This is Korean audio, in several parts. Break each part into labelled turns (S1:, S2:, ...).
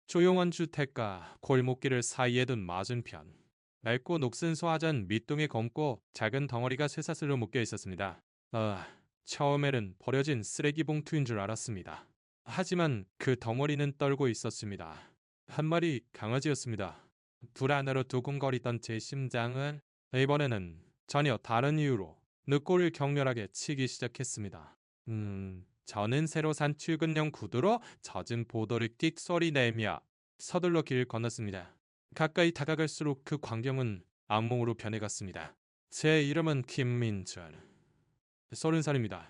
S1: 조용한 주택가 골목길을 사이에 둔 맞은편. 맑고 녹슨 소화전 밑동에 검고 작은 덩어리가 쇠사슬로 묶여 있었습니다. 처음에는 버려진 쓰레기 봉투인 줄 알았습니다. 하지만 그 덩어리는 떨고 있었습니다. 한 마리 강아지였습니다. 불 하나로 두근거리던 제 심장은 이번에는 전혀 다른 이유로 늑골을 격렬하게 치기 시작했습니다. 저는 새로 산 출근용 구두로 젖은 보도를 끽 소리 내며 서둘러 길을 건넜습니다. 가까이 다가갈수록 그 광경은 악몽으로 변해갔습니다. 제 이름은 김민준. 30살입니다.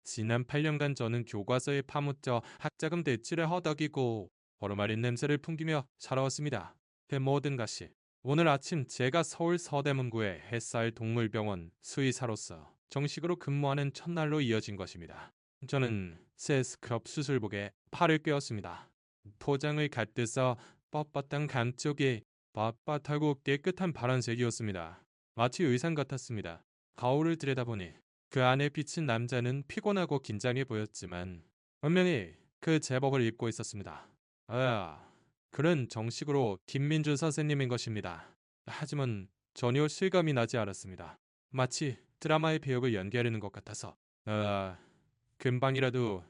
S1: 지난 8년간 저는 교과서에 파묻혀 학자금 대출에 허덕이고 버르마린 냄새를 풍기며 살아왔습니다. 그 모든 것이 오늘 아침 제가 서울 서대문구의 햇살 동물병원 수의사로서 정식으로 근무하는 첫날로 이어진 것입니다. 저는 새 스크럽 수술복에 팔을 꿰었습니다. 포장을 갓뜨서 뻣뻣한 감쪽이 빳빳하고 깨끗한 파란색이었습니다. 마치 의상 같았습니다. 거울을 들여다보니 그 안에 비친 남자는 피곤하고 긴장해 보였지만 분명히 그 제복을 입고 있었습니다. 그는 정식으로 김민준 선생님인 것입니다. 하지만 전혀 실감이 나지 않았습니다. 마치 드라마의 배역을 연기하려는 것 같아서 금방이라도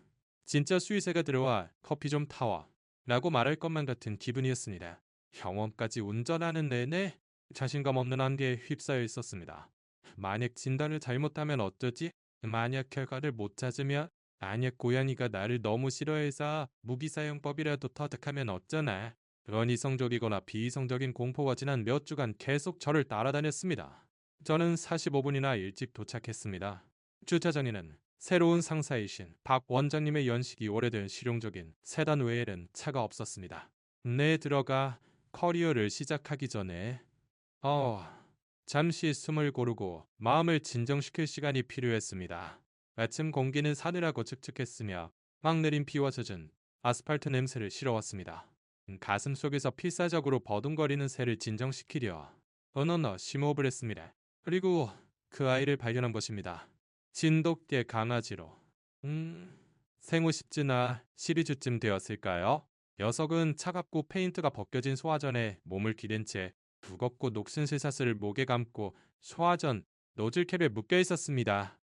S1: 진짜 수의사가 들어와 커피 좀 타와 라고 말할 것만 같은 기분이었습니다. 병원까지 운전하는 내내 자신감 없는 안개에 휩싸여 있었습니다. 만약 진단을 잘못하면 어쩌지? 만약 결과를 못 찾으면? 만약 고양이가 나를 너무 싫어해서 무기사용법이라도 터득하면 어쩌나? 그런 이성적이거나 비이성적인 공포가 지난 몇 주간 계속 저를 따라다녔습니다. 저는 45분이나 일찍 도착했습니다. 주차장에는 새로운 상사이신 박 원장님의 연식이 오래된 실용적인 세단 외에는 차가 없었습니다. 내 들어가 커리어를 시작하기 전에 잠시 숨을 고르고 마음을 진정시킬 시간이 필요했습니다. 아침 공기는 사늘하고 칙칙했으며 막 내린 비와 젖은 아스팔트 냄새를 실어왔습니다. 가슴 속에서 필사적으로 버둥거리는 새를 진정시키려 어너너 심호흡을 했습니다. 그리고 그 아이를 발견한 것입니다. 진돗개 강아지로. 생후 10주나 12주쯤 되었을까요? 녀석은 차갑고 페인트가 벗겨진 소화전에 몸을 기댄 채 두껍고 녹슨 쇠사슬을 목에 감고 소화전 노즐캡에 묶여 있었습니다.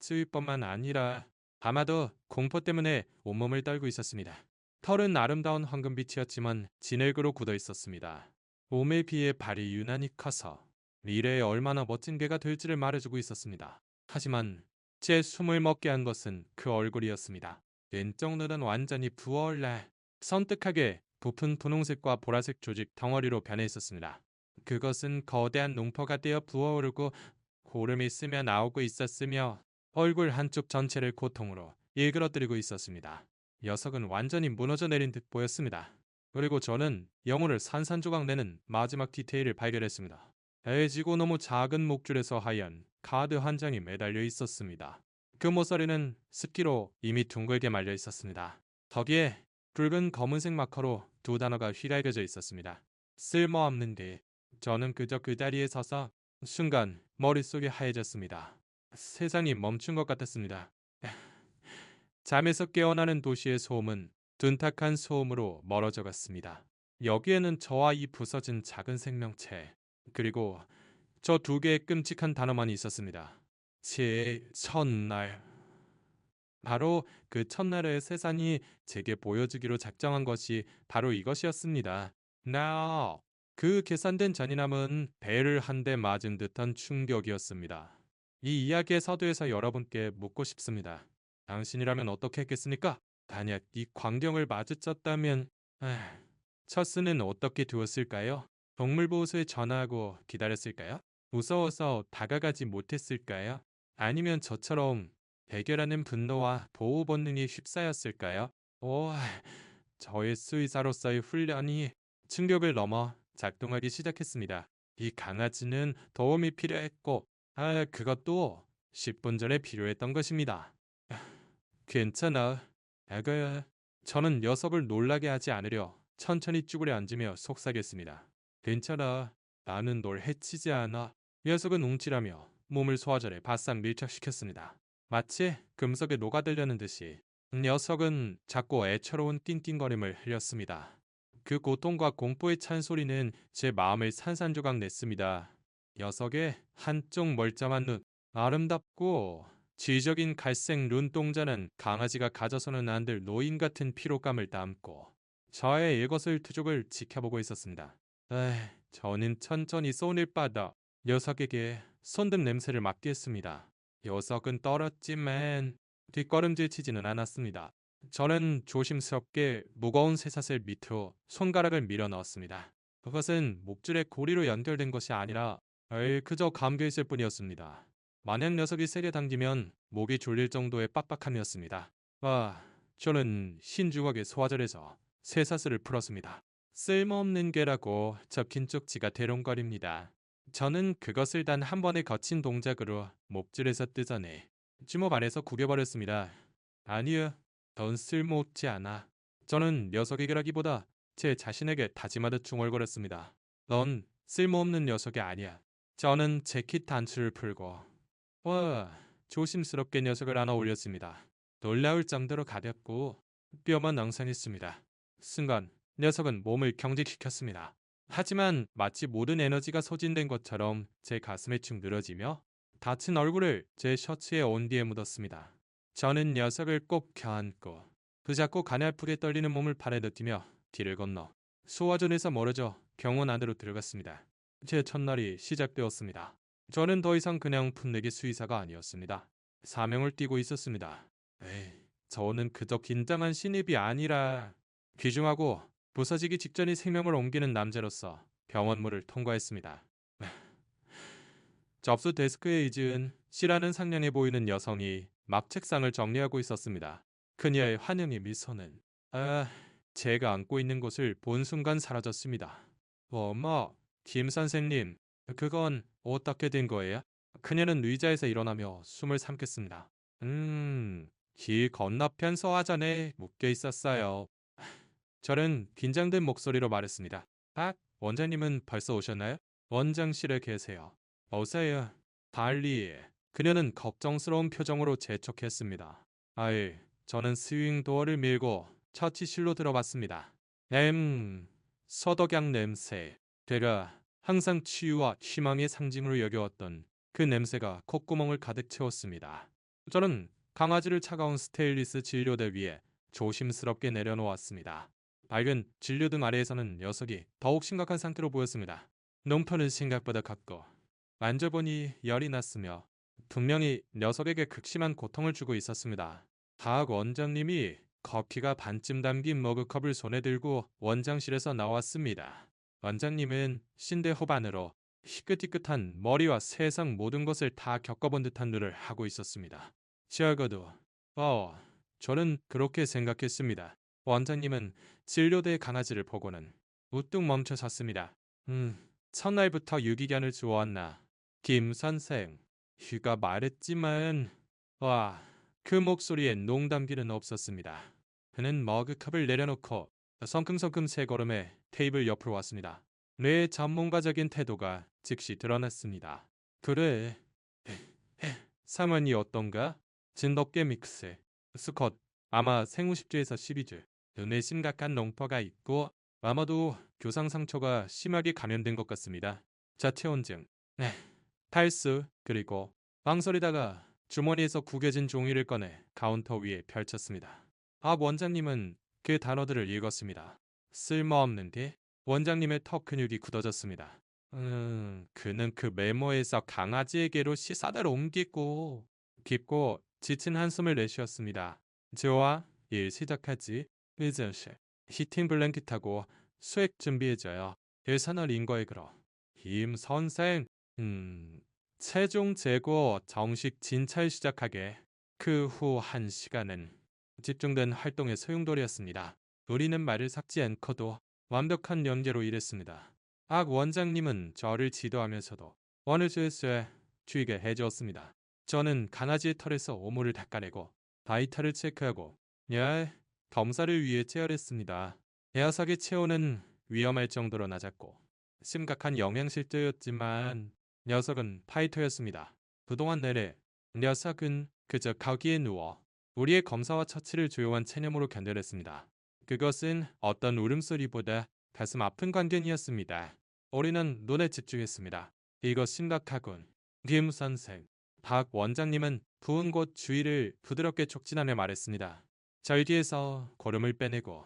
S1: 쯔위뿐만 아니라 아마도 공포 때문에 온몸을 떨고 있었습니다. 털은 아름다운 황금빛이었지만 진흙으로 굳어 있었습니다. 몸에 비해 발이 유난히 커서 미래에 얼마나 멋진 개가 될지를 말해주고 있었습니다. 하지만 제 숨을 먹게 한 것은 그 얼굴이었습니다. 왼쪽 눈은 완전히 부어올라 선뜩하게 부푼 분홍색과 보라색 조직 덩어리로 변해 있었습니다. 그것은 거대한 농포가 되어 부어오르고 고름이 스며 나오고 있었으며 얼굴 한쪽 전체를 고통으로 일그러뜨리고 있었습니다. 녀석은 완전히 무너져 내린 듯 보였습니다. 그리고 저는 영혼을 산산조각 내는 마지막 디테일을 발견했습니다. 애지고 너무 작은 목줄에서 하얀 카드 한 장이 매달려 있었습니다. 그 모서리는 습기로 이미 둥글게 말려 있었습니다. 거기에 붉은 검은색 마커로 두 단어가 휘갈겨져 있었습니다. 쓸모없는 게. 저는 그저 그 자리에 서서 순간 머릿속이 하얘졌습니다. 세상이 멈춘 것 같았습니다. 잠에서 깨어나는 도시의 소음은 둔탁한 소음으로 멀어져 갔습니다. 여기에는 저와 이 부서진 작은 생명체, 그리고 저 두 개의 끔찍한 단어만 있었습니다. 제 첫날. 바로 그 첫날의 세상이 제게 보여주기로 작정한 것이 바로 이것이었습니다. 그 계산된 잔인함은 배를 한 대 맞은 듯한 충격이었습니다. 이 이야기의 서두에서 여러분께 묻고 싶습니다. 당신이라면 어떻게 했겠습니까? 만약 이 광경을 마주쳤다면 첫스는 어떻게 두었을까요? 동물보호소에 전화하고 기다렸을까요? 무서워서 다가가지 못했을까요? 아니면 저처럼 대결하는 분노와 보호 본능이 휩싸였을까요? 저의 수의사로서의 훈련이 충격을 넘어 작동하기 시작했습니다. 이 강아지는 도움이 필요했고, 그것도 10분 전에 필요했던 것입니다. 괜찮아. 저는 녀석을 놀라게 하지 않으려 천천히 쭈그려 앉으며 속삭였습니다. 괜찮아. 나는 널 해치지 않아. 녀석은 움찔하며 몸을 소화전에 바싹 밀착시켰습니다. 마치 금속에 녹아들려는 듯이 녀석은 작고 애처로운 낑낑거림을 흘렸습니다. 그 고통과 공포의 찬소리는 제 마음을 산산조각 냈습니다. 녀석의 한쪽 멀쩡한 눈, 아름답고 지적인 갈색 눈동자는 강아지가 가져서는 안 될 노인 같은 피로감을 담고 저의 일거수일투족을 지켜보고 있었습니다. 저는 천천히 손을 뻗어 녀석에게 손등 냄새를 맡게 했습니다. 녀석은 떨었지만 뒷걸음질 치지는 않았습니다. 저는 조심스럽게 무거운 쇠사슬 밑으로 손가락을 밀어 넣었습니다. 그것은 목줄의 고리로 연결된 것이 아니라 그저 감겨있을 뿐이었습니다. 만약 녀석이 세게 당기면 목이 졸릴 정도의 빡빡함이었습니다. 저는 신중하게 소화절에서 쇠사슬을 풀었습니다. 쓸모없는 개라고 적힌 쪽지가 대롱거립니다. 저는 그것을 단 한 번의 거친 동작으로 목줄에서 뜯어내 주먹 안에서 구겨버렸습니다. 아니요, 넌 쓸모없지 않아. 저는 녀석에게라기보다 제 자신에게 다짐하듯 중얼거렸습니다. 넌 쓸모없는 녀석이 아니야. 저는 재킷 단추를 풀고 조심스럽게 녀석을 안아 올렸습니다. 놀라울 정도로 가볍고 뼈만 낭상했습니다. 순간 녀석은 몸을 경직시켰습니다. 하지만 마치 모든 에너지가 소진된 것처럼 제 가슴에 축 늘어지며 다친 얼굴을 제 셔츠의 온기에 묻었습니다. 저는 녀석을 꼭 껴안고 부잡고 가냘프게 떨리는 몸을 팔에 넣뛰며 뒤를 건너 소화전에서 멀어져 병원 안으로 들어갔습니다. 제 첫날이 시작되었습니다. 저는 더 이상 그냥 풋내기 수의사가 아니었습니다. 사명을 띠고 있었습니다. 저는 그저 긴장한 신입이 아니라 귀중하고 부서지기 직전이 생명을 옮기는 남자로서 병원문을 통과했습니다. 접수 데스크에 잊은 C라는 상냥해 보이는 여성이 막 책상을 정리하고 있었습니다. 그녀의 환영의 미소는 제가 안고 있는 곳을 본 순간 사라졌습니다. 김 선생님, 그건 어떻게 된 거예요? 그녀는 의자에서 일어나며 숨을 삼켰습니다. 길 건너편 서화전에 묶여 있었어요. 저는 긴장된 목소리로 말했습니다. 원장님은 벌써 오셨나요? 원장실에 계세요. 어서요. 달리. 그녀는 걱정스러운 표정으로 재촉했습니다. 저는 스윙 도어를 밀고 처치실로 들어갔습니다. 서덕양 냄새. 제가 항상 치유와 희망의 상징으로 여겨왔던 그 냄새가 콧구멍을 가득 채웠습니다. 저는 강아지를 차가운 스테인리스 진료대 위에 조심스럽게 내려놓았습니다. 밝은 진료등 아래에서는 녀석이 더욱 심각한 상태로 보였습니다. 눈편은 생각보다 컸고 만져보니 열이 났으며 분명히 녀석에게 극심한 고통을 주고 있었습니다. 박 원장님이 커피가 반쯤 담긴 머그컵을 손에 들고 원장실에서 나왔습니다. 원장님은 신대 후반으로 희끗희끗한 머리와 세상 모든 것을 다 겪어본 듯한 눈을 하고 있었습니다. 적어도 저는 그렇게 생각했습니다. 원장님은 진료대 강아지를 보고는 우뚝 멈춰 섰습니다. 첫날부터 유기견을 주워왔나? 김 선생, 휴가 말했지만 그 목소리에 농담기는 없었습니다. 그는 머그컵을 내려놓고 성큼성큼 세 걸음에 테이블 옆으로 왔습니다. 뇌의 전문가적인 태도가 즉시 드러났습니다. 그래, 상황이 어떤가? 진돗개 믹스, 수컷, 아마 생후 10주에서 12주, 눈에 심각한 농퍼가 있고 아마도 교상 상처가 심하게 감염된 것 같습니다. 자체온증, 탈수, 그리고 망설이다가 주머니에서 구겨진 종이를 꺼내 카운터 위에 펼쳤습니다. 원장님은 그 단어들을 읽었습니다. 쓸모없는데 원장님의 턱 근육이 굳어졌습니다. 그는 그 메모에서 강아지에게로 시사대로 옮기고 깊고 지친 한숨을 내쉬었습니다. 좋아, 일 시작하지. 의전실, 히팅 블랭킷하고 수액 준비해줘요. 일산을 인거에 걸어. 김 선생, 최종 재고 정식 진찰 시작하게. 그 후 1시간은 집중된 활동의 소용돌이였습니다. 우리는 말을 삭지 않고도 완벽한 연계로 일했습니다. 원장님은 저를 지도하면서도 어느 쇠쇠 주의게 해주었습니다. 저는 강아지의 털에서 오물을 닦아내고 바이탈을 체크하고 검사를 위해 체열했습니다. 녀석의 체온은 위험할 정도로 낮았고 심각한 영양실조였지만 녀석은 파이터였습니다. 그동안 내내 녀석은 그저 거기에 누워 우리의 검사와 처치를 조용한 체념으로 견뎌냈습니다. 그것은 어떤 울음소리보다 가슴 아픈 관견이었습니다. 우리는 눈에 집중했습니다. 이거 심각하군. 김 선생. 박 원장님은 부은 곳 주위를 부드럽게 촉진하며 말했습니다. 절기에서 고름을 빼내고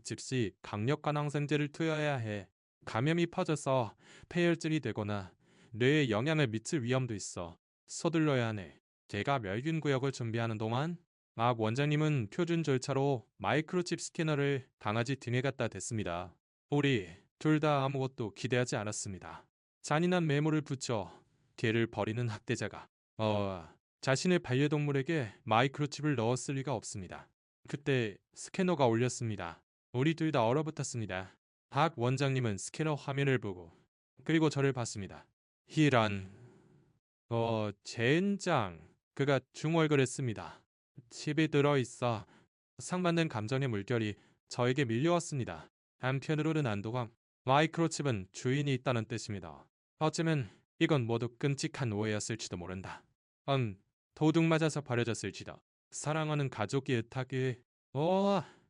S1: 즉시 강력한 항생제를 투여해야 해. 감염이 퍼져서 폐혈증이 되거나 뇌에 영향을 미칠 위험도 있어. 서둘러야 하네. 제가 멸균 구역을 준비하는 동안 막 원장님은 표준 절차로 마이크로칩 스캐너를 강아지 등에 갖다 댔습니다. 우리 둘 다 아무것도 기대하지 않았습니다. 잔인한 메모를 붙여 개를 버리는 학대자가 자신의 반려동물에게 마이크로칩을 넣었을 리가 없습니다. 그때 스캐너가 울렸습니다. 우리 둘 다 얼어붙었습니다. 박 원장님은 스캐너 화면을 보고 그리고 저를 봤습니다. 이런 젠장. 그가 중얼거렸습니다. 칩이 들어있어. 상반된 감정의 물결이 저에게 밀려왔습니다. 한편으로는 안도감. 마이크로칩은 주인이 있다는 뜻입니다. 어쩌면 이건 모두 끔찍한 오해였을지도 모른다. 도둑 맞아서 버려졌을지도. 사랑하는 가족이 애타게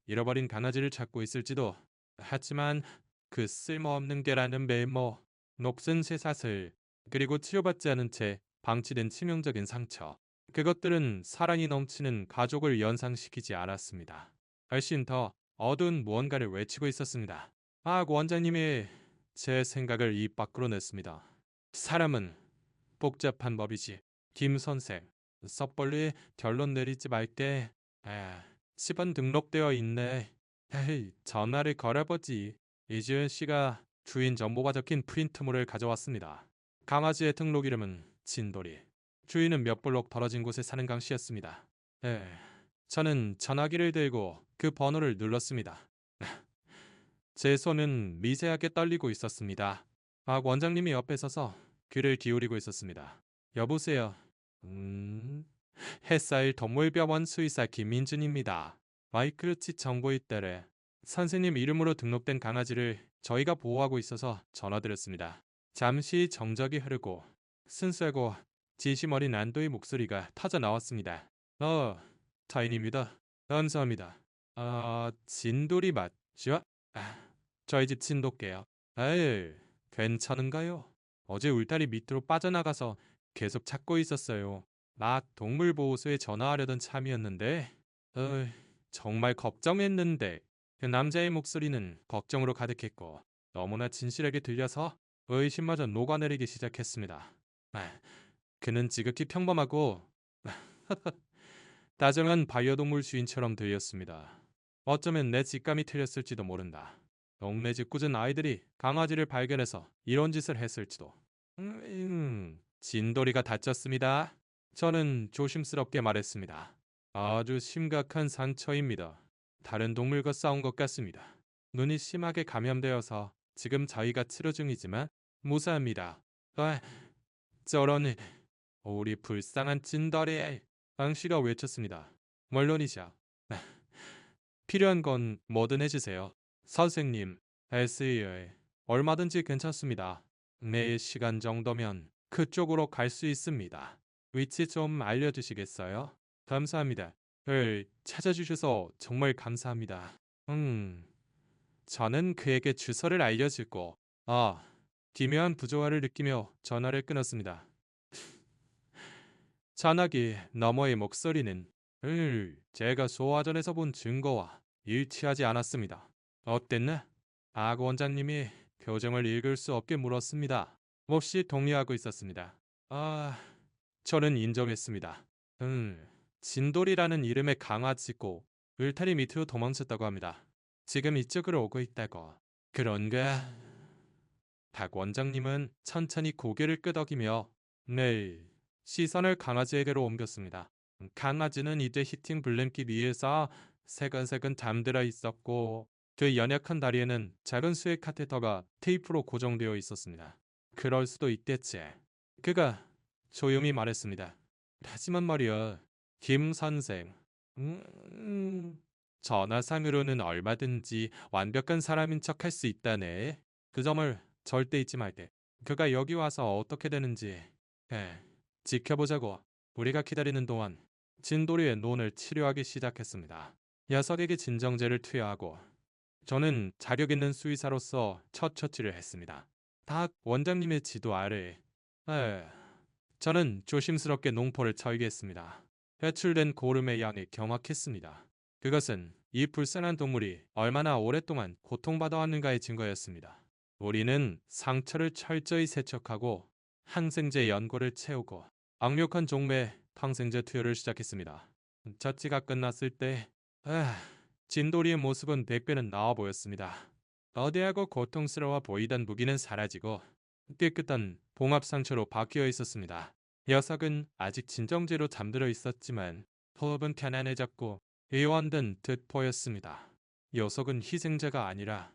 S1: 잃어버린 강아지를 찾고 있을지도. 하지만 그 쓸모없는 개라는 메모, 녹슨 쇠사슬, 그리고 치료받지 않은 채 방치된 치명적인 상처. 그것들은 사랑이 넘치는 가족을 연상시키지 않았습니다. 훨씬 더 어두운 무언가를 외치고 있었습니다. 원장님이 제 생각을 입 밖으로 냈습니다. 사람은 복잡한 법이지. 김 선생, 섣불리 결론 내리지 말게. 집은 등록되어 있네. 전화를 걸어보지. 이지은 씨가 주인 정보가 적힌 프린트물을 가져왔습니다. 강아지의 등록 이름은 진돌이. 주인은 몇 블록 떨어진 곳에 사는 강 씨였습니다. 저는 전화기를 들고 그 번호를 눌렀습니다. 제 손은 미세하게 떨리고 있었습니다. 원장님이 옆에 서서 귀를 기울이고 있었습니다. 여보세요. 햇살 동물병원 수의사 김민준입니다. 마이크로칩 정보에 따라 선생님 이름으로 등록된 강아지를 저희가 보호하고 있어서 전화드렸습니다. 잠시 정적이 흐르고 순수하고 진심 어린 안도의 목소리가 터져 나왔습니다. 타인입니다. 감사합니다. 진돌이 맞죠? 저희 집 진돗개요. 괜찮은가요? 어제 울타리 밑으로 빠져나가서 계속 찾고 있었어요. 막 동물보호소에 전화하려던 참이었는데 정말 걱정했는데 그 남자의 목소리는 걱정으로 가득했고 너무나 진실하게 들려서 의심마저 녹아내리기 시작했습니다. 그는 지극히 평범하고 다정한 반려동물 주인처럼 들렸습니다. 어쩌면 내 직감이 틀렸을지도 모른다. 동네 짓궂은 아이들이 강아지를 발견해서 이런 짓을 했을지도. 진돌이가 다쳤습니다. 저는 조심스럽게 말했습니다. 아주 심각한 상처입니다. 다른 동물과 싸운 것 같습니다. 눈이 심하게 감염되어서 지금 저희가 치료 중이지만 무사합니다. 저런 우리 불쌍한 찐돌이. 앙씨가 외쳤습니다. 물론이죠. 필요한 건 뭐든 해주세요. 선생님, SEA 얼마든지 괜찮습니다. 내일 시간 정도면 그쪽으로 갈 수 있습니다. 위치 좀 알려주시겠어요? 감사합니다. 찾아주셔서 정말 감사합니다. 저는 그에게 주소를 알려주고 기묘한 부조화를 느끼며 전화를 끊었습니다. 전화기 너머의 목소리는 제가 소화전에서 본 증거와 일치하지 않았습니다. 어땠나? 박 원장님이 표정을 읽을 수 없게 물었습니다. 몹시 동의하고 있었습니다. 저는 인정했습니다. 진돌이라는 이름의 강아지고 울타리 밑으로 도망쳤다고 합니다. 지금 이쪽으로 오고 있다고. 그런가? 박 원장님은 천천히 고개를 끄덕이며 시선을 강아지에게로 옮겼습니다. 강아지는 이제 히팅 블랭킷 위에서 새근새근 잠들어 있었고 그 연약한 다리에는 작은 수의 카테터가 테이프로 고정되어 있었습니다. 그럴 수도 있겠지. 그가 조용히 말했습니다. 하지만 말이야, 김 선생. 전화상으로는 얼마든지 완벽한 사람인 척 할 수 있다네. 그 점을 절대 잊지 말게. 그가 여기 와서 어떻게 되는지 지켜보자고. 우리가 기다리는 동안 진돌이의 논을 치료하기 시작했습니다. 녀석에게 진정제를 투여하고 저는 자격 있는 수의사로서 첫 처치를 했습니다. 박 원장님의 지도 아래 저는 조심스럽게 농포를 절개했습니다. 배출된 고름의 양이 경악했습니다. 그것은 이 불쌍한 동물이 얼마나 오랫동안 고통받아 왔는가의 증거였습니다. 우리는 상처를 철저히 세척하고 항생제 연고를 채우고 악력한 종매 항생제 투여를 시작했습니다. 처치가 끝났을 때 진돌이의 모습은 100배는 나아 보였습니다. 거대하고 고통스러워 보이던 무기는 사라지고 깨끗한 봉합 상처로 바뀌어 있었습니다. 녀석은 아직 진정제로 잠들어 있었지만 호흡은 편안해졌고 애원된 듯 보였습니다. 녀석은 희생자가 아니라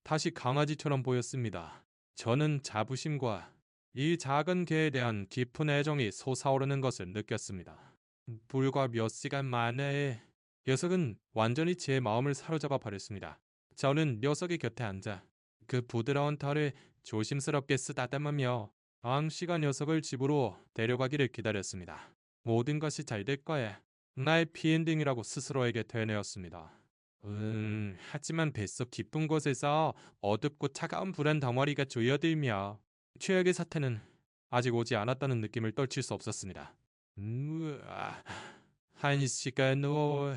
S1: 다시 강아지처럼 보였습니다. 저는 자부심과 이 작은 개에 대한 깊은 애정이 솟아오르는 것을 느꼈습니다. 불과 몇 시간 만에 녀석은 완전히 제 마음을 사로잡아 버렸습니다. 저는 녀석의 곁에 앉아 그 부드러운 털을 조심스럽게 쓰다듬으며 앙씨가 녀석을 집으로 데려가기를 기다렸습니다. 모든 것이 잘 될 거야. 나의 피엔딩이라고 스스로에게 되뇌었습니다. 하지만 뱃속 깊은 곳에서 어둡고 차가운 불안 덩어리가 조여들며 최악의 사태는 아직 오지 않았다는 느낌을 떨칠 수 없었습니다. 한 시간 후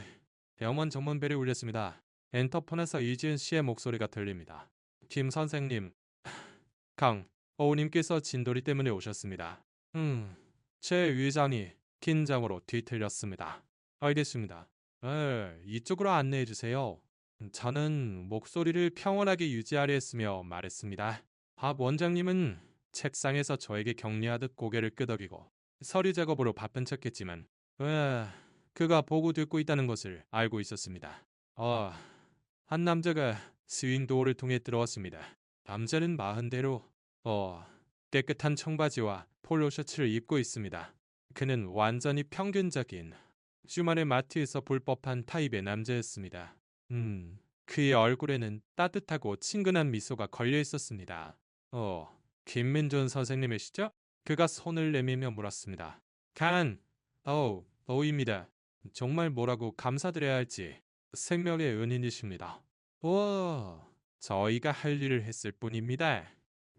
S1: 병원 전문벨이 울렸습니다. 엔터폰에서 이지은 씨의 목소리가 들립니다. 김 선생님, 어우님께서 진돌이 때문에 오셨습니다. 최 의장이 긴장으로 뒤틀렸습니다. 알겠습니다. 이쪽으로 안내해 주세요. 저는 목소리를 평온하게 유지하려 했으며 말했습니다. 박 원장님은 책상에서 저에게 격려하듯 고개를 끄덕이고 서류 작업으로 바쁜 척했지만 그가 보고 듣고 있다는 것을 알고 있었습니다. 한 남자가 스윙도어를 통해 들어왔습니다. 남자는 40대로 깨끗한 청바지와 폴로 셔츠를 입고 있습니다. 그는 완전히 평균적인 주말에 마트에서 볼 법한 타입의 남자였습니다. 그의 얼굴에는 따뜻하고 친근한 미소가 걸려 있었습니다. 김민준 선생님이시죠? 그가 손을 내밀며 물었습니다. 어우입니다. 정말 뭐라고 감사드려야 할지 생명의 은인이십니다. 저희가 할 일을 했을 뿐입니다.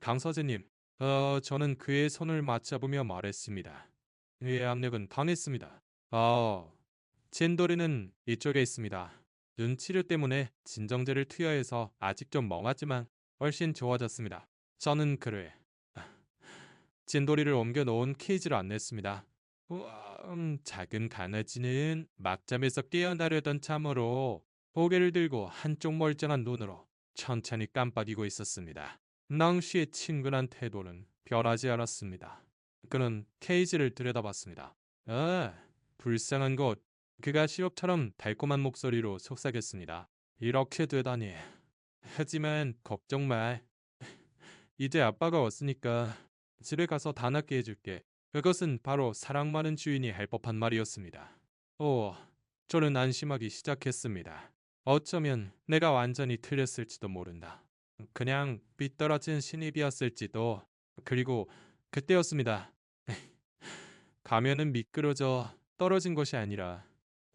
S1: 강 선생님, 저는 그의 손을 맞잡으며 말했습니다. 그의 압력은 강했습니다. 진돌이는 이쪽에 있습니다. 눈치료 때문에 진정제를 투여해서 아직 좀 멍하지만 훨씬 좋아졌습니다. 저는 그를 진돌이를 옮겨 놓은 케이지로 안냈습니다. 작은 강아지는 막잠에서 깨어나려던 참으로 고개를 들고 한쪽 멀쩡한 눈으로 천천히 깜빡이고 있었습니다. 낭시의 친근한 태도는 변하지 않았습니다. 그는 케이지를 들여다봤습니다. 불쌍한 것. 그가 시럽처럼 달콤한 목소리로 속삭였습니다. 이렇게 되다니. 하지만 걱정 마. 이제 아빠가 왔으니까 집에 가서 다 낫게 해줄게. 그것은 바로 사랑 많은 주인이 할 법한 말이었습니다. 저는 안심하기 시작했습니다. 어쩌면 내가 완전히 틀렸을지도 모른다. 그냥 삐떨어진 신입이었을지도. 그리고 그때였습니다. 가면은 미끄러져 떨어진 것이 아니라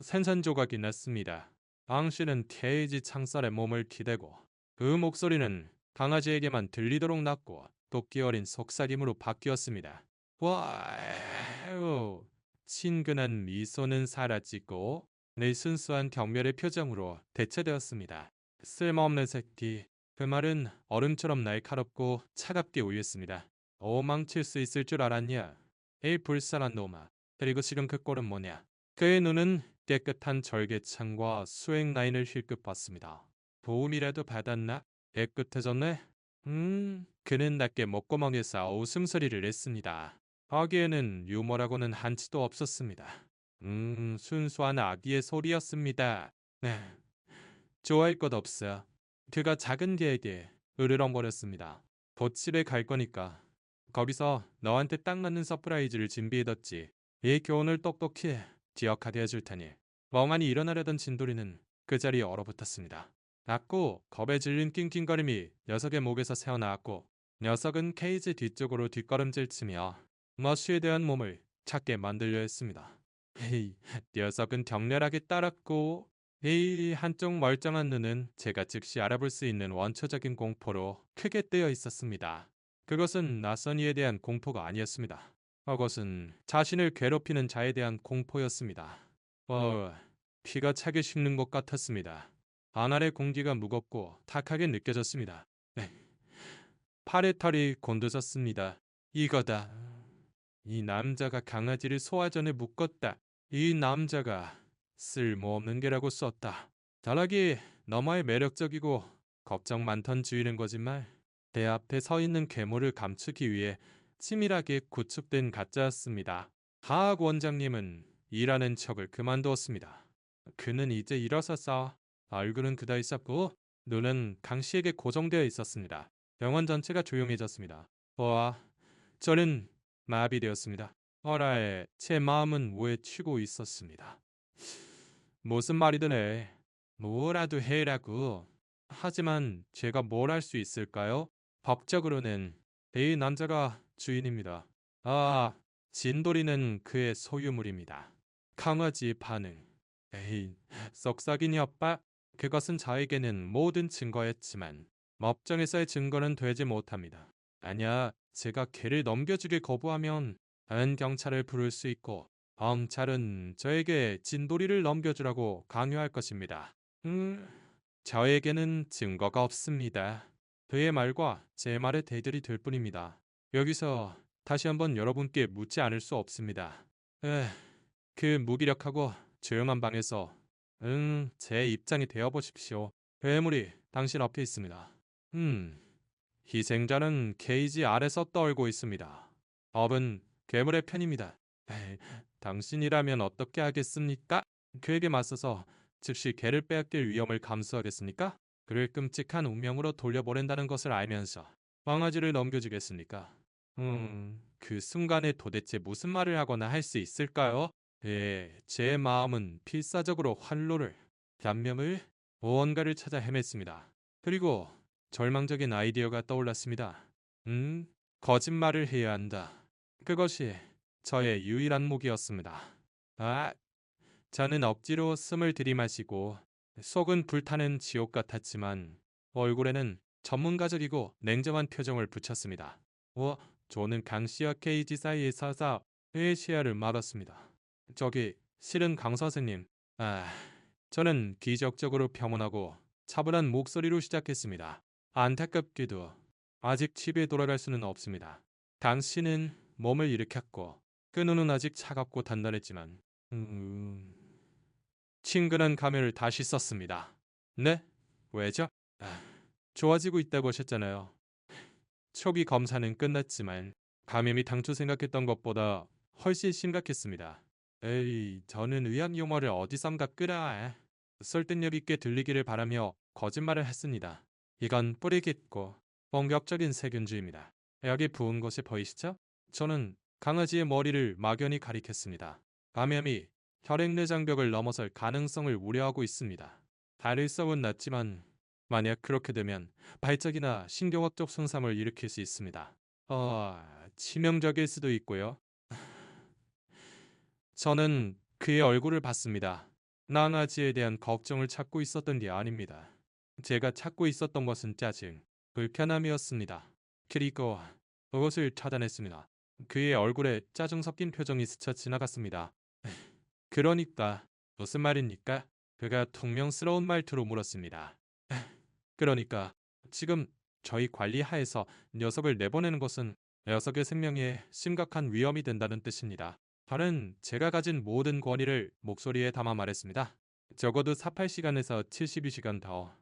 S1: 산산조각이 났습니다. 당신은 케이지 창살에 몸을 기대고 그 목소리는 강아지에게만 들리도록 낮고 도끼 어린 속삭임으로 바뀌었습니다. 와우. 친근한 미소는 사라지고 내 순수한 경멸의 표정으로 대체되었습니다. 쓸모없는 새끼. 그 말은 얼음처럼 날카롭고 차갑게 울렸습니다. 망칠 수 있을 줄 알았냐? 에이 불쌍한 놈아. 그리고 지금 그 꼴은 뭐냐? 그의 눈은 깨끗한 절개창과 수행 라인을 힐끗 봤습니다. 도움이라도 받았나? 깨끗해졌네? 그는 낮게 목구멍에서 웃음소리를 냈습니다. 거기에는 유머라고는 한치도 없었습니다. 순수한 아기의 소리였습니다. 좋아할 것 없어. 그가 작은 개에게 으르렁거렸습니다. 곧 집에 갈 거니까 거기서 너한테 딱 맞는 서프라이즈를 준비해뒀지. 이 교훈을 똑똑히 기억하게 해줄 테니. 멍하니 일어나려던 진돌이는 그 자리에 얼어붙었습니다. 낮고 겁에 질린 낑낑거림이 녀석의 목에서 새어나왔고 녀석은 케이지 뒤쪽으로 뒷걸음질 치며 머쉬에 대한 몸을 찾게 만들려 했습니다. 헤이, 녀석은 격렬하게 따랐고 이 한쪽 멀쩡한 눈은 제가 즉시 알아볼 수 있는 원초적인 공포로 크게 뜨여 있었습니다. 그것은 낯선 이에 대한 공포가 아니었습니다. 그것은 자신을 괴롭히는 자에 대한 공포였습니다. 피가 차게 식는 것 같았습니다. 안알의 공기가 무겁고 탁하게 느껴졌습니다. 네, 팔의 털이 곤두섰습니다. 이거다. 이 남자가 강아지를 소화전에 묶었다. 이 남자가 쓸모없는 개라고 썼다. 다락이 너머의 매력적이고 걱정 많던 주인은 거짓말. 내 앞에 서 있는 괴물을 감추기 위해 치밀하게 구축된 가짜였습니다. 하학 원장님은 일하는 척을 그만두었습니다. 그는 이제 일어서서 얼굴은 굳어 있었고 눈은 강 씨에게 고정되어 있었습니다. 병원 전체가 조용해졌습니다. 저는 마비되었습니다. 어라에 제 마음은 외치고 있었습니다. 무슨 말이든 해. 뭐라도 해라고. 하지만 제가 뭘 할 수 있을까요? 법적으로는 이 남자가 주인입니다. 진돌이는 그의 소유물입니다. 강아지 반응. 에이, 썩삭이니 아빠. 그것은 저에게는 모든 증거였지만 법정에서의 증거는 되지 못합니다. 아니야, 제가 개를 넘겨주길 거부하면 경찰을 부를 수 있고 경찰은 저에게 진돌이를 넘겨주라고 강요할 것입니다. 저에게는 증거가 없습니다. 그의 말과 제 말의 대들이 될 뿐입니다. 여기서 다시 한번 여러분께 묻지 않을 수 없습니다. 그 무기력하고 조용한 방에서 제 입장이 되어 보십시오. 괴물이 당신 앞에 있습니다. 희생자는 케이지 아래서 떨고 있습니다. 업은 괴물의 편입니다. 에이, 당신이라면 어떻게 하겠습니까? 그에게 맞서서 즉시 개를 빼앗길 위험을 감수하겠습니까? 그를 끔찍한 운명으로 돌려보낸다는 것을 알면서 강아지를 넘겨주겠습니까? 그 순간에 도대체 무슨 말을 하거나 할 수 있을까요? 제 마음은 필사적으로 활로를, 변명을, 무언가를 찾아 헤맸습니다. 그리고 절망적인 아이디어가 떠올랐습니다. 거짓말을 해야 한다. 그것이 저의 유일한 무기였습니다. 저는 억지로 숨을 들이마시고 속은 불타는 지옥 같았지만 얼굴에는 전문가적이고 냉정한 표정을 붙였습니다. 저는 강씨와 케이지 사이에 서서 그의 시야를 막았습니다. 저기 실은 강 선생님. 저는 기적적으로 평온하고 차분한 목소리로 시작했습니다. 안타깝게도 아직 집에 돌아갈 수는 없습니다. 당신은 몸을 일으켰고 그 눈은 아직 차갑고 단단했지만 친근한 가면을 다시 썼습니다. 네? 왜죠? 좋아지고 있다고 하셨잖아요. 초기 검사는 끝났지만 감염이 당초 생각했던 것보다 훨씬 심각했습니다. 에이, 저는 의학 용어를 어디선가 끌어와 설득력 있게 들리기를 바라며 거짓말을 했습니다. 이건 뿌리 깊고 본격적인 세균주의입니다. 여기 부은 것이 보이시죠? 저는 강아지의 머리를 막연히 가리켰습니다. 감염이 혈액내 장벽을 넘어설 가능성을 우려하고 있습니다. 발일성은 낮지만 만약 그렇게 되면 발작이나 신경학적 손상을 일으킬 수 있습니다. 치명적일 수도 있고요. 저는 그의 얼굴을 봤습니다. 낭아지에 대한 걱정을 찾고 있었던 게 아닙니다. 제가 찾고 있었던 것은 짜증, 불편함이었습니다. 그리고 그것을 차단했습니다. 그의 얼굴에 짜증 섞인 표정이 스쳐 지나갔습니다. 그러니까 무슨 말입니까? 그가 퉁명스러운 말투로 물었습니다. 그러니까 지금 저희 관리 하에서 녀석을 내보내는 것은 녀석의 생명에 심각한 위험이 된다는 뜻입니다. 저는 제가 가진 모든 권위를 목소리에 담아 말했습니다. 적어도 48시간에서 72시간 더.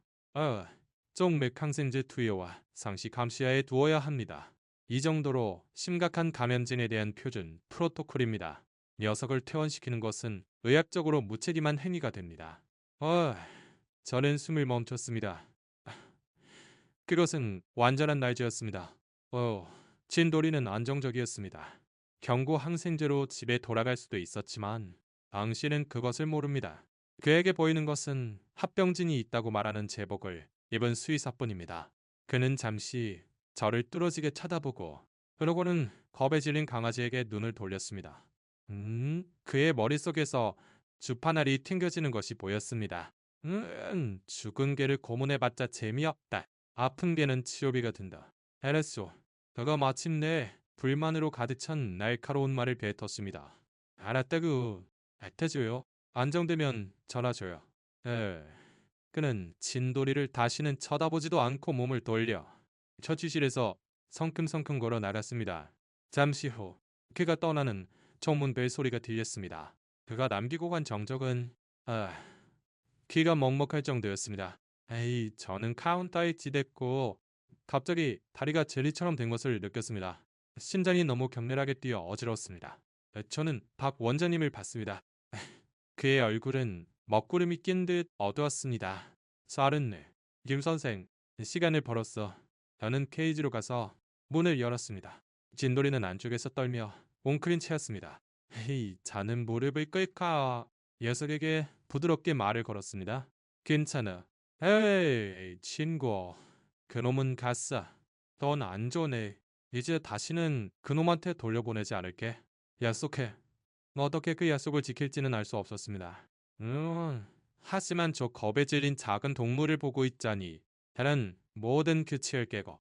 S1: 쪽맥 항생제 투여와 상시 감시하에 두어야 합니다. 이 정도로 심각한 감염진에 대한 표준 프로토콜입니다. 녀석을 퇴원시키는 것은 의학적으로 무책임한 행위가 됩니다. 저는 숨을 멈췄습니다. 그것은 완전한 날조였습니다. 진돌이는 안정적이었습니다. 경고 항생제로 집에 돌아갈 수도 있었지만 당신은 그것을 모릅니다. 그에게 보이는 것은 합병증이 있다고 말하는 제복을 입은 수의사뿐입니다. 그는 잠시 저를 뚫어지게 쳐다보고 그러고는 겁에 질린 강아지에게 눈을 돌렸습니다. 그의 머릿속에서 주파날이 튕겨지는 것이 보였습니다. 죽은 개를 고문해봤자 재미없다. 아픈 개는 치료비가 든다. 알았소. 그가 마침내 불만으로 가득 찬 날카로운 말을 뱉었습니다. 알았다구. 알타줘요. 안정되면 전화줘요. 에. 그는 진돌이를 다시는 쳐다보지도 않고 몸을 돌려 처치실에서 성큼성큼 걸어 나갔습니다. 잠시 후 그가 떠나는 정문 벨 소리가 들렸습니다. 그가 남기고 간 정적은 귀가 먹먹할 정도였습니다. 에이, 저는 카운터에 지댔고 갑자기 다리가 젤리처럼 된 것을 느꼈습니다. 심장이 너무 격렬하게 뛰어 어지러웠습니다. 저는 박 원장님을 봤습니다. 그의 얼굴은 먹구름이 낀 듯 어두웠습니다. 34. 김 선생, 시간을 벌었어. 저는 케이지로 가서 문을 열었습니다. 진돌이는 안쪽에서 떨며 웅크린 채였습니다. 헤이, 자는 무릎을 꿇까? 녀석에게 부드럽게 말을 걸었습니다. 괜찮아. 에이, 친구. 그놈은 갔어. 넌 안 좋네. 이제 다시는 그놈한테 돌려보내지 않을게. 약속해. 어떻게 그 약속을 지킬지는 알 수 없었습니다. 하지만 저 겁에 질린 작은 동물을 보고 있자니 저는 모든 규칙을 깨고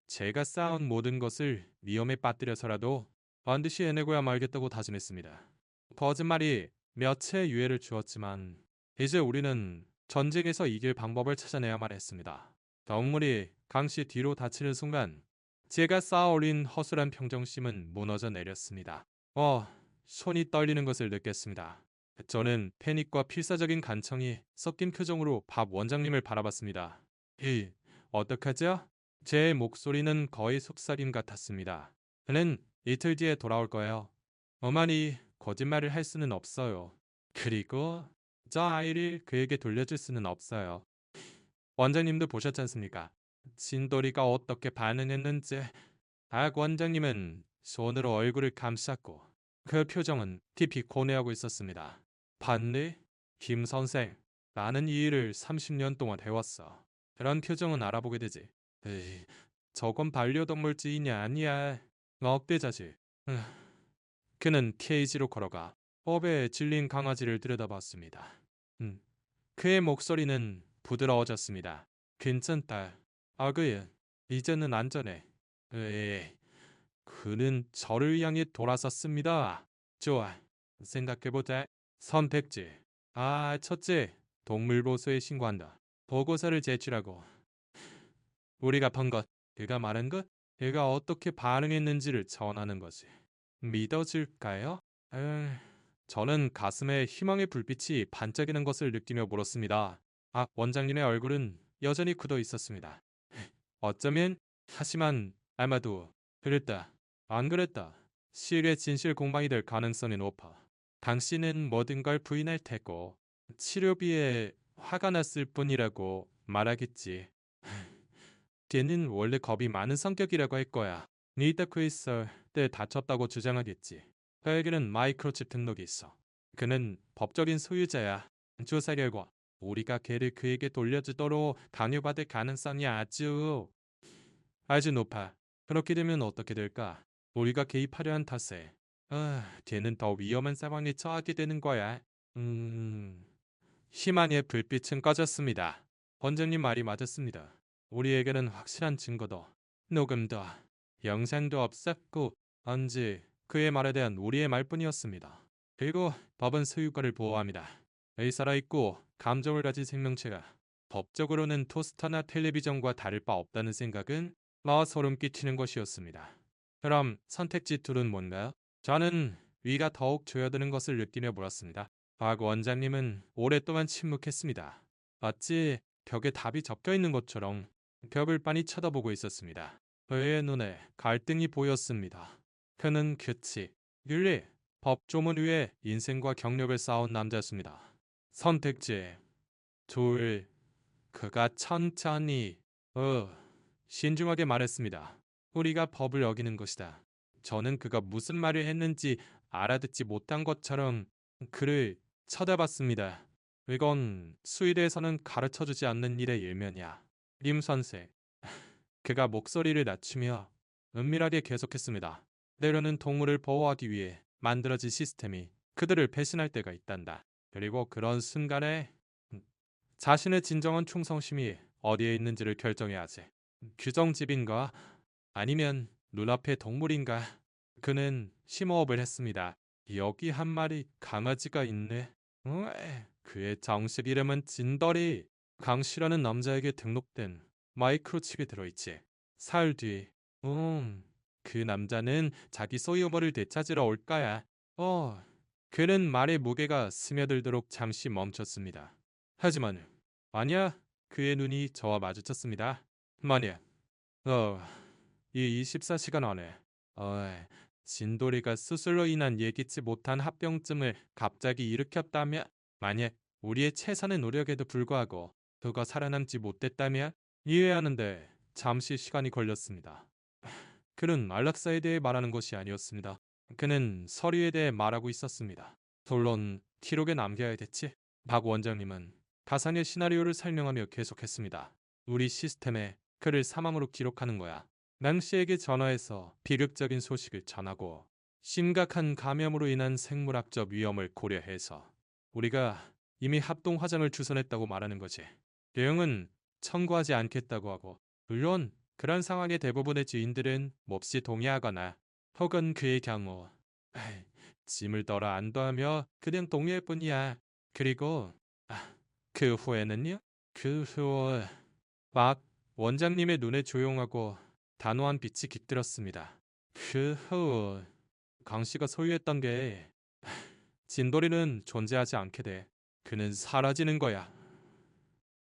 S1: 제가 쌓은 모든 것을 위험에 빠뜨려서라도 반드시 해내고야 말겠다고 다짐했습니다. 거짓말이 몇해 유해를 주었지만 이제 우리는 전쟁에서 이길 방법을 찾아내야만 했습니다. 동물이 강씨 뒤로 다치는 순간 제가 쌓아올린 허술한 평정심은 무너져 내렸습니다. 손이 떨리는 것을 느꼈습니다. 저는 패닉과 필사적인 간청이 섞인 표정으로 밥 원장님을 바라봤습니다. 어떡하죠? 제 목소리는 거의 속삭임 같았습니다. 그는 이틀 뒤에 돌아올 거예요. 어머니, 거짓말을 할 수는 없어요. 그리고 저 아이를 그에게 돌려줄 수는 없어요. 원장님도 보셨지 않습니까? 진돌이가 어떻게 반응했는지. 박 원장님은 손으로 얼굴을 감쌌고 그 표정은 깊이 고뇌하고 있었습니다. 봤니? 김 선생, 나는 이 일을 30년 동안 해왔어. 그런 표정은 알아보게 되지. 에이, 저건 반려동물 지인이 아니야. 억대자지. 그는 케이지로 걸어가 법에 질린 강아지를 들여다봤습니다. 그의 목소리는 부드러워졌습니다. 괜찮다. 아그야, 이제는 안전해. 에이, 그는 저를 향해 돌아섰습니다. 좋아, 생각해보자. 선택지. 첫째, 동물보호소에 신고한다. 보고서를 제출하고 우리가 본 것, 그가 말한 것, 그가 어떻게 반응했는지를 전하는 거지. 믿어줄까요? 저는 가슴에 희망의 불빛이 반짝이는 것을 느끼며 물었습니다. 원장님의 얼굴은 여전히 굳어 있었습니다. 어쩌면, 하지만 아마도 그랬다. 안 그랬다. 실의 진실 공방이 될 가능성이 높아. 당신은 모든 걸 부인할 테고 치료비에 화가 났을 뿐이라고 말하겠지. 걔는 원래 겁이 많은 성격이라고 할 거야. 니다크 있을 때 다쳤다고 주장하겠지. 그에게는 마이크로칩 등록이 있어. 그는 법적인 소유자야. 조사 결과 우리가 걔를 그에게 돌려주도록 강요받을 가능성이 아주 높아. 그렇게 되면 어떻게 될까? 우리가 개입하려 한 탓에 걔는 더 위험한 상황에 처하게 되는 거야. 희망의 불빛은 꺼졌습니다. 원장님 말이 맞았습니다. 우리에게는 확실한 증거도, 녹음도, 영상도 없었고 언제 그의 말에 대한 우리의 말뿐이었습니다. 그리고 법은 소유권을 보호합니다. 살아있고 감정을 가진 생명체가 법적으로는 토스터나 텔레비전과 다를 바 없다는 생각은 소름 끼치는 것이었습니다. 그럼 선택지 둘은 뭔가요? 저는 위가 더욱 조여드는 것을 느끼며 물었습니다. 박 원장님은 오랫동안 침묵했습니다. 마치 벽에 답이 적혀 있는 것처럼 벽을 빤히 쳐다보고 있었습니다. 그의 눈에 갈등이 보였습니다. 그는 규칙, 윤리, 법 조문 위에 인생과 경력을 쌓은 남자였습니다. 선택지 둘. 그가 천천히 신중하게 말했습니다. 우리가 법을 어기는 것이다. 저는 그가 무슨 말을 했는지 알아듣지 못한 것처럼 그를 쳐다봤습니다. 이건 수의대에서는 가르쳐주지 않는 일의 일면이야. 림 선생. 그가 목소리를 낮추며 은밀하게 계속했습니다. 때로는 동물을 보호하기 위해 만들어진 시스템이 그들을 배신할 때가 있단다. 그리고 그런 순간에 자신의 진정한 충성심이 어디에 있는지를 결정해야 하지. 규정집인가? 아니면 눈앞의 동물인가? 그는 심호흡을 했습니다. 여기 한 마리 강아지가 있네. 그의 정식 이름은 진더리. 강씨라는 남자에게 등록된 마이크로칩이 들어있지. 사흘 뒤, 그 남자는 자기 소유물을 되찾으러 올 거야. 그는 말의 무게가 스며들도록 잠시 멈췄습니다. 하지만 만약 그의 눈이 저와 마주쳤습니다. 만약 이 24시간 안에 진돌이가 수술로 인한 예기치 못한 합병증을 갑자기 일으켰다면, 만약 우리의 최선의 노력에도 불구하고 그가 살아남지 못했다면, 이해하는데 잠시 시간이 걸렸습니다. 그는 안락사에 대해 말하는 것이 아니었습니다. 그는 서류에 대해 말하고 있었습니다. 물론 기록에 남겨야 됐지. 박 원장님은 가상의 시나리오를 설명하며 계속했습니다. 우리 시스템에 그를 사망으로 기록하는 거야. 낭 씨에게 전화해서 비극적인 소식을 전하고 심각한 감염으로 인한 생물학적 위험을 고려해서 우리가 이미 합동 화장을 주선했다고 말하는 거지. 대응은 청구하지 않겠다고 하고, 물론 그런 상황의 대부분의 지인들은 몹시 동의하거나 혹은 그의 경우 에이, 짐을 덜어 안도하며 그냥 동의할 뿐이야. 그리고 그 후에는요? 그 후... 막 원장님의 눈에 조용하고 단호한 빛이 깃들었습니다. 그 후 강 씨가 소유했던 게 진돌이는 존재하지 않게 돼. 그는 사라지는 거야.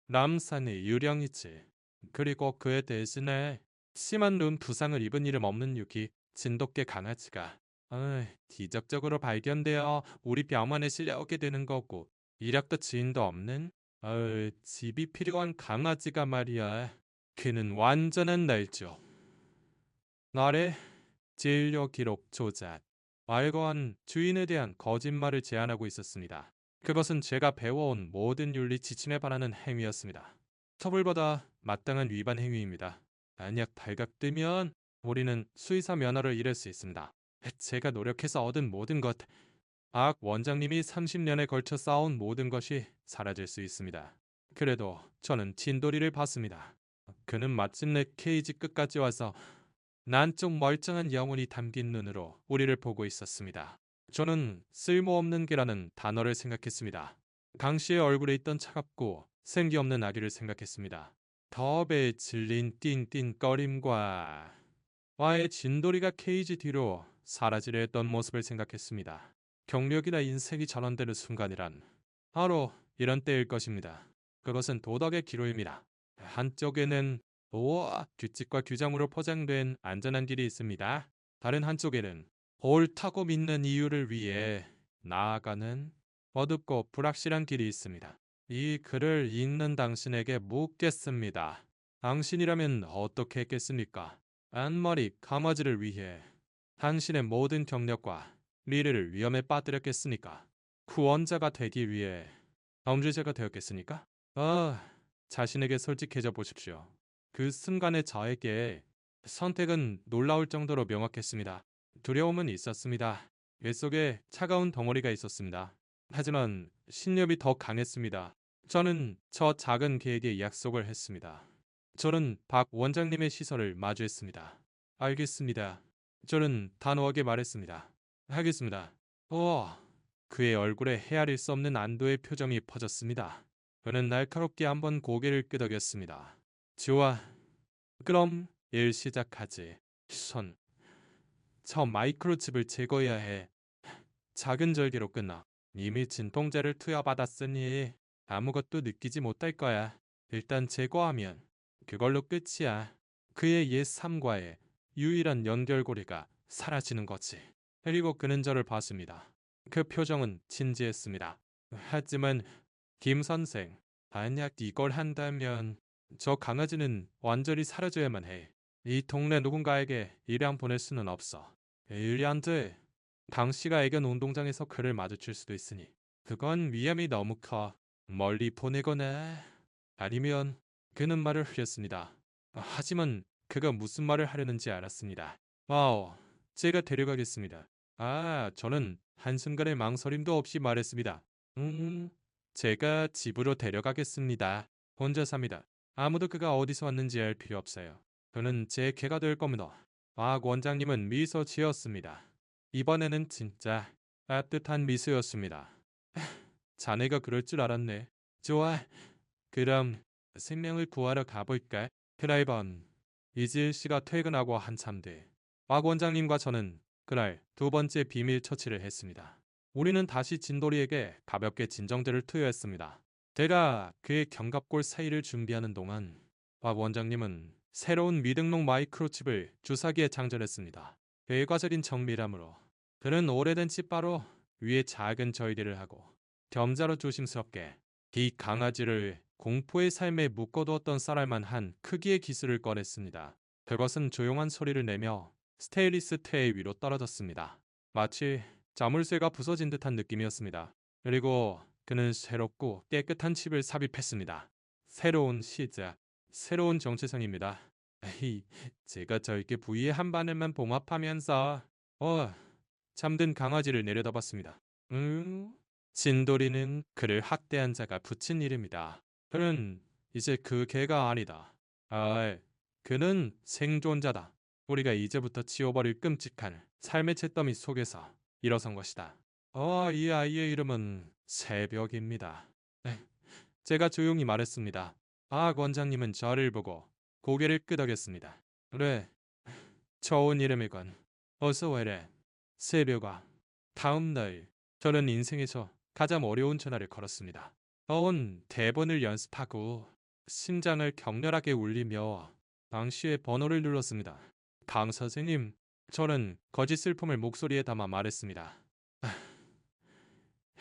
S1: 남산이 유령이지. 그리고 그에 대신에 심한 눈 부상을 입은 이름 없는 유기 진돗개 강아지가 기적적으로 발견되어 우리 병원에 실려오게 되는 거고, 이력도 지인도 없는 집이 필요한 강아지가 말이야. 그는 완전한 날조. 나래 진료 기록 조작, 말거한 주인에 대한 거짓말을 제안하고 있었습니다. 그것은 제가 배워온 모든 윤리 지침에 반하는 행위였습니다. 처벌보다 마땅한 위반 행위입니다. 만약 발각되면 우리는 수의사 면허를 잃을 수 있습니다. 제가 노력해서 얻은 모든 것, 박 원장님이 30년에 걸쳐 쌓아온 모든 것이 사라질 수 있습니다. 그래도 저는 진돌이를 봤습니다. 그는 마침내 케이지 끝까지 와서 난쪽 멀쩡한 영혼이 담긴 눈으로 우리를 보고 있었습니다. 저는 쓸모없는 개라는 단어를 생각했습니다. 강 씨의 얼굴에 있던 차갑고 생기 없는 아기를 생각했습니다. 덥에 질린 띵띵거림과 와의 진돌이가 케이지 뒤로 사라지려 했던 모습을 생각했습니다. 경력이나 인생이 전환되는 순간이란 바로 이런 때일 것입니다. 그것은 도덕의 기로입니다. 한쪽에는 도와 규칙과 규정으로 포장된 안전한 길이 있습니다. 다른 한쪽에는 옳다고 믿는 이유를 위해 나아가는 어둡고 불확실한 길이 있습니다. 이 글을 읽는 당신에게 묻겠습니다. 당신이라면 어떻게 했겠습니까? 앞머리 강아지를 위해 당신의 모든 경력과 미래를 위험에 빠뜨렸겠습니까? 구원자가 되기 위해 범죄자가 되었겠습니까? 자신에게 솔직해져 보십시오. 그 순간에 저에게 선택은 놀라울 정도로 명확했습니다. 두려움은 있었습니다. 뱃속에 차가운 덩어리가 있었습니다. 하지만 신념이 더 강했습니다. 저는 저 작은 개에게 약속을 했습니다. 저는 박 원장님의 시선을 마주했습니다. 알겠습니다. 저는 단호하게 말했습니다. 하겠습니다. 그의 얼굴에 헤아릴 수 없는 안도의 표정이 퍼졌습니다. 그는 날카롭게 한번 고개를 끄덕였습니다. 좋아. 그럼 일 시작하지. 저 마이크로칩을 제거해야 해. 작은 절개로 끝나. 이미 진통제를 투여받았으니 아무것도 느끼지 못할 거야. 일단 제거하면 그걸로 끝이야. 그의 옛 삶과의 유일한 연결고리가 사라지는 거지. 그리고 그는 저를 봤습니다. 그 표정은 진지했습니다. 하지만 김 선생, 만약 이걸 한다면 저 강아지는 완전히 사라져야만 해. 이 동네 누군가에게 일량 보낼 수는 없어. 일량들, 당씨가 애견 운동장에서 그를 마주칠 수도 있으니 그건 위험이 너무 커. 멀리 보내거나 아니면 그는 말을 흘렸습니다. 하지만 그가 무슨 말을 하려는지 알았습니다. 제가 데려가겠습니다. 저는 한순간의 망설임도 없이 말했습니다. 제가 집으로 데려가겠습니다. 혼자 삽니다. 아무도 그가 어디서 왔는지 알 필요 없어요. 그는 제 개가 될 겁니다. 박 원장님은 미소 지었습니다. 이번에는 진짜 따뜻한 미소였습니다. 자네가 그럴 줄 알았네. 좋아. 그럼 생명을 구하러 가볼까? 크라이번. 이지일 씨가 퇴근하고 한참 뒤 박 원장님과 저는 그날 두 번째 비밀 처치를 했습니다. 우리는 다시 진돌이에게 가볍게 진정제를 투여했습니다. 제가 그의 견갑골 사이를 준비하는 동안 박 원장님은 새로운 미등록 마이크로칩을 주사기에 장전했습니다. 일과적인 정밀함으로 그는 오래된 칩바로 위에 작은 절개를 하고 겸자로 조심스럽게 이 강아지를 공포의 삶에 묶어두었던 쌀알만한 크기의 기술을 꺼냈습니다. 그것은 조용한 소리를 내며 스테인리스 트레이 위로 떨어졌습니다. 마치 자물쇠가 부서진 듯한 느낌이었습니다. 그리고 그는 새롭고 깨끗한 칩을 삽입했습니다. 새로운 시작, 새로운 정체성입니다. 에이, 제가 저에게 부위의 한 바늘만 봉합하면서 잠든 강아지를 내려다봤습니다. 진돌이는 그를 학대한 자가 붙인 이름이다. 그는 이제 그 개가 아니다. 그는 생존자다. 우리가 이제부터 지워버릴 끔찍한 삶의 잿더미 속에서 일어선 것이다. 이 아이의 이름은 새벽입니다. 네, 제가 조용히 말했습니다. 박 원장님은 저를 보고 고개를 끄덕였습니다. 그래, 좋은 이름이군. 어서 와라. 새벽아. 다음 날 저는 인생에서 가장 어려운 전화를 걸었습니다. 대본을 연습하고 심장을 격렬하게 울리며 방 씨의 번호를 눌렀습니다. 강 선생님, 저는 거짓 슬픔을 목소리에 담아 말했습니다.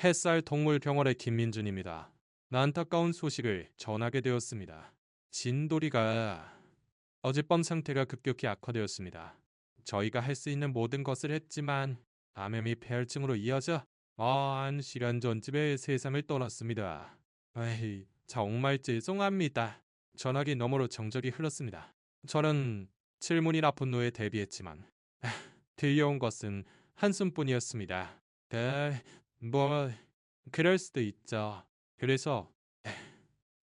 S1: 햇살 동물병원의 김민준입니다. 안타까운 소식을 전하게 되었습니다. 진돌이가 어젯밤 상태가 급격히 악화되었습니다. 저희가 할 수 있는 모든 것을 했지만 감염이 폐혈증으로 이어져 한 시간 전쯤에 세상을 떠났습니다. 정말 죄송합니다. 전화기 너머로 정적이 흘렀습니다. 저는 질문이나 분노에 대비했지만 들려온 것은 한숨뿐이었습니다. 뭐 그럴 수도 있죠. 그래서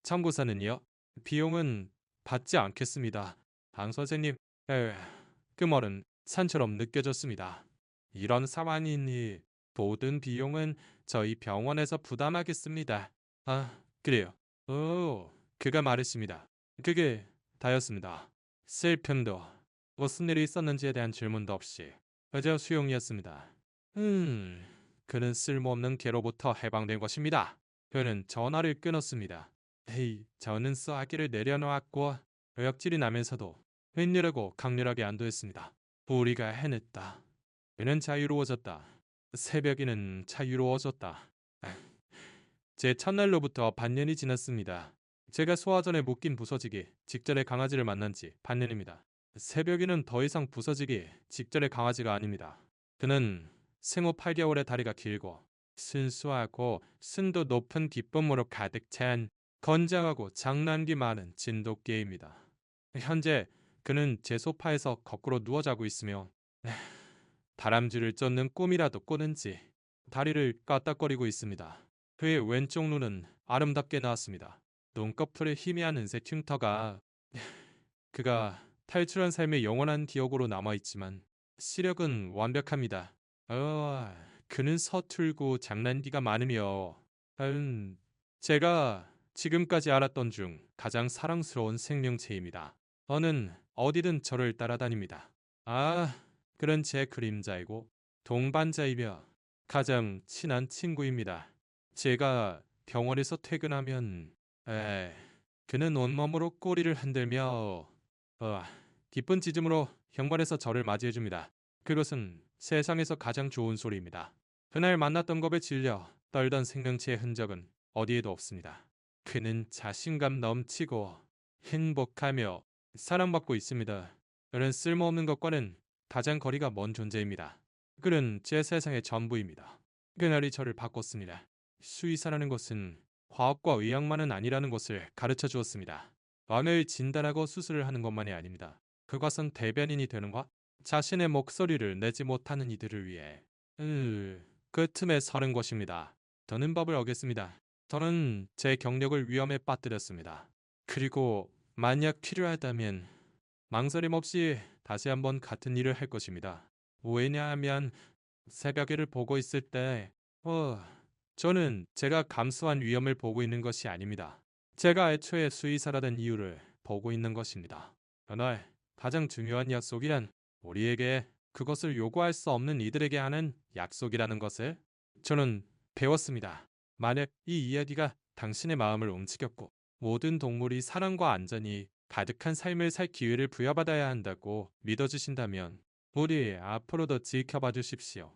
S1: 참고사는요. 비용은 받지 않겠습니다. 강 선생님, 그 말은 산처럼 느껴졌습니다. 이런 상황이니 모든 비용은 저희 병원에서 부담하겠습니다. 그래요. 그가 말했습니다. 그게 다였습니다. 슬픔도 무슨 일이 있었는지에 대한 질문도 없이 그저 수용이었습니다. 그는 쓸모없는 개로부터 해방된 것입니다. 그는 전화를 끊었습니다. 저는 쏘아기를 내려놓았고 의욕질이 나면서도 웬일하고 강렬하게 안도했습니다. 우리가 해냈다. 그는 자유로워졌다. 새벽이는 자유로워졌다. 제 첫날로부터 반년이 지났습니다. 제가 소화전에 묶인 부서지기 직전에 강아지를 만난 지 반년입니다. 새벽이는 더 이상 부서지기 직전의 강아지가 아닙니다. 그는 생후 8개월의 다리가 길고 순수하고 순도 높은 기쁨으로 가득 찬 건장하고 장난기 많은 진돗개입니다. 현재 그는 제 소파에서 거꾸로 누워 자고 있으며 다람쥐를 쫓는 꿈이라도 꾸는지 다리를 까딱거리고 있습니다. 그의 왼쪽 눈은 아름답게 나왔습니다. 눈꺼풀에 희미한 은색 흉터가 그가 탈출한 삶의 영원한 기억으로 남아있지만 시력은 완벽합니다. 그는 서툴고 장난기가 많으며 제가 지금까지 알았던 중 가장 사랑스러운 생명체입니다. 저는 어디든 저를 따라다닙니다. 그런 제 그림자이고 동반자이며 가장 친한 친구입니다. 제가 병원에서 퇴근하면 그는 온몸으로 꼬리를 흔들며 기쁜 짖음으로 현관에서 저를 맞이해줍니다. 그것은 세상에서 가장 좋은 소리입니다. 그날 만났던 겁에 질려 떨던 생명체의 흔적은 어디에도 없습니다. 그는 자신감 넘치고 행복하며 사랑받고 있습니다. 그는 쓸모없는 것과는 가장 거리가 먼 존재입니다. 그는 제 세상의 전부입니다. 그날이 저를 바꿨습니다. 수의사라는 것은 과학과 의학만은 아니라는 것을 가르쳐 주었습니다. 암을 진단하고 수술을 하는 것만이 아닙니다. 그것은 대변인이 되는 것, 자신의 목소리를 내지 못하는 이들을 위해 그 틈에 서는 것입니다. 저는 법을 어겼습니다. 저는 제 경력을 위험에 빠뜨렸습니다. 그리고 만약 필요하다면 망설임 없이 다시 한번 같은 일을 할 것입니다. 왜냐하면 새벽에를 보고 있을 때, 저는 제가 감수한 위험을 보고 있는 것이 아닙니다. 제가 애초에 수의사라던 이유를 보고 있는 것입니다. 그날 가장 중요한 약속이란 우리에게 그것을 요구할 수 없는 이들에게 하는 약속이라는 것을 저는 배웠습니다. 만약 이 이야기가 당신의 마음을 움직였고 모든 동물이 사랑과 안전이 가득한 삶을 살 기회를 부여받아야 한다고 믿어주신다면 우리 앞으로도 지켜봐 주십시오.